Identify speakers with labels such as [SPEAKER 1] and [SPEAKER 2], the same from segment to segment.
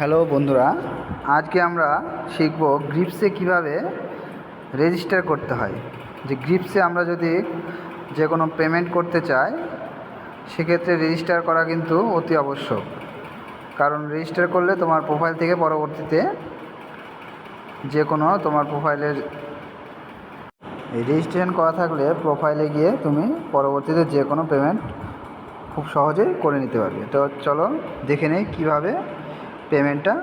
[SPEAKER 1] Hello বন্ধুরা, আজকে আমরা শিখব গ্রিপসে কিভাবে রেজিস্টার করতে হয়। যে গ্রিপসে আমরা যদি যে কোনো পেমেন্ট করতে চাই সেক্ষেত্রে রেজিস্টার করা কিন্তু অতি আবশ্যক। কারণ রেজিস্টার করলে তোমার প্রোফাইল থেকে পরবর্তীতে যে কোনো তোমার প্রোফাইলের রেজিস্ট্রেশন করা থাকলে প্রোফাইলে গিয়ে তুমি পরবর্তীতে যে কোনো পেমেন্ট খুব সহজেই করে নিতে পারবে। তো চলো দেখে নেই কীভাবে পেমেন্টটা।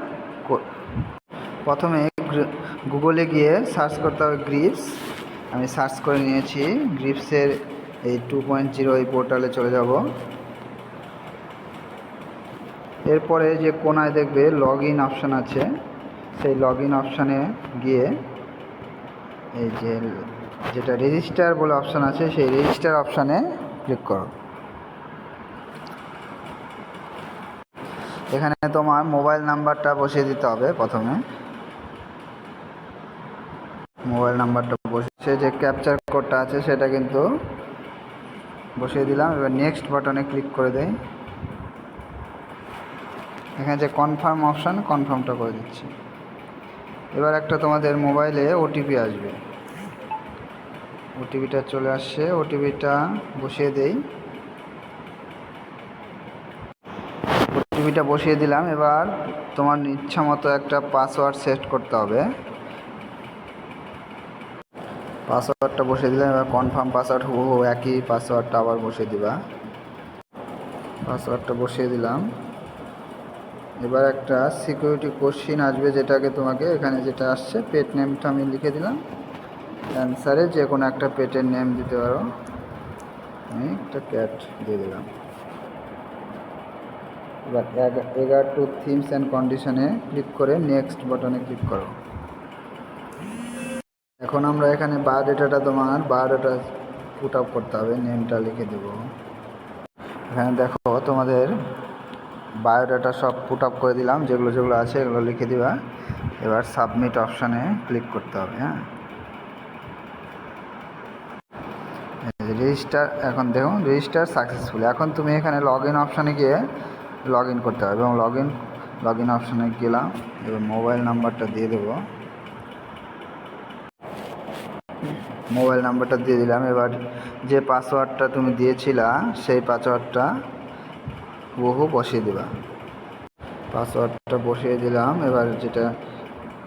[SPEAKER 1] প্রথমে গুগলে গিয়ে সার্চ করতে হবে গ্রিপস। আমি সার্চ করে নিয়েছি গ্রিপসের এই 2.0 এই পোর্টালে চলে যাব। এরপরে যে কোনায় দেখবে লগ ইন অপশান আছে, সেই লগ ইন অপশানে গিয়ে এই যে যেটা রেজিস্টার বলে অপশান আছে সেই রেজিস্টার অপশানে ক্লিক করো। এখানে তোমার মোবাইল নাম্বারটা বসিয়ে দিতে হবে। প্রথমে মোবাইল নাম্বারটা বসিয়ে যে ক্যাপচার কোডটা আছে সেটা কিন্তু বসিয়ে দিলাম। এবার নেক্সট বাটনে ক্লিক করে দেই। এখানে যে কনফার্ম অপশান, কনফার্মটা করে দিচ্ছি। এবার একটা তোমাদের মোবাইলে ওটিপি আসবে, ওটিপিটা চলে আসছে, ওটিপিটা বসিয়ে দেই। ওটিপিটা বসিয়ে দিলাম। এবার তোমার ইচ্ছা মতো একটা পাসওয়ার্ড সেট করতে হবে। পাসওয়ার্ডটা বসিয়ে দিলাম। এবার কনফার্ম পাসওয়ার্ড হুবহু একই পাসওয়ার্ডটা আবার বসিয়ে দিবা। পাসওয়ার্ডটা বসিয়ে দিলাম। এবার একটা সিকিউরিটি কোশ্চিন আসবে, যেটাকে তোমাকে এখানে যেটা আসছে পেট নেমটা আমি লিখে দিলাম। অ্যান্সারে যে কোনো একটা পেটের নেম দিতে পারো, আমি একটা ক্যাট দিয়ে দিলাম। এবার এগার টু থিমস অ্যান্ড কন্ডিশনে ক্লিক করে নেক্সট বাটনে ক্লিক করো। এখন আমরা এখানে বায়োডাটাটা তোমার বায়োডাটা পুট আপ করতে হবে, নেমটা লিখে দেব। এখানে দেখো তোমাদের বায়োডাটা সব পুট আপ করে দিলাম, যেগুলো যেগুলো আছে এগুলো লিখে দিবা। এবার সাবমিট অপশানে ক্লিক করতে হবে। হ্যাঁ, রেজিস্টার, এখন দেখুন রেজিস্টার সাকসেসফুল। এখন তুমি এখানে লগ ইন অপশানে গিয়ে লগ ইন করতে হবে এবং লগ ইন অপশানে গেলাম। এবার মোবাইল নাম্বারটা দিয়ে দেবো, মোবাইল নাম্বারটা দিয়ে দিলাম। এবার যে পাসওয়ার্ডটা তুমি দিয়েছিলা সেই পাসওয়ার্ডটা হুবহু বসিয়ে দেবা। পাসওয়ার্ডটা বসিয়ে দিলাম। এবার যেটা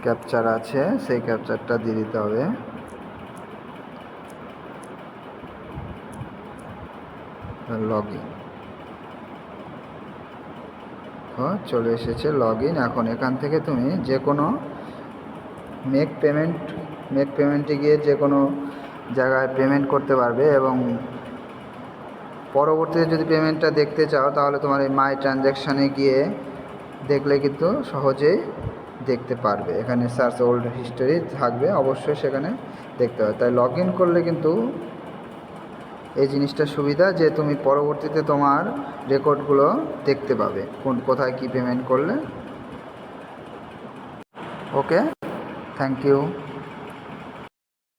[SPEAKER 1] ক্যাপচার আছে সেই ক্যাপচারটা দিয়ে দিতে হবে। লগ ইন চলে এসেছে লগ ইন। এখন এখান থেকে তুমি যে কোনো মেক পেমেন্টে গিয়ে যে কোনো জায়গায় পেমেন্ট করতে পারবে এবং পরবর্তীতে যদি পেমেন্টটা দেখতে চাও তাহলে তোমার এই মাই ট্রানজ্যাকশানে গিয়ে দেখলে কিন্তু সহজেই দেখতে পারবে। এখানে সার্চ ওল্ড হিস্টোরি থাকবে, অবশ্যই সেখানে দেখতে হবে। তাই লগ ইন করলে কিন্তু এই জিনিসটা সুবিধা যে তুমি পরবর্তীতে তোমার রেকর্ডগুলো দেখতে পাবে, কোথায় কী পেমেন্ট করলে। ওকে, থ্যাংক ইউ।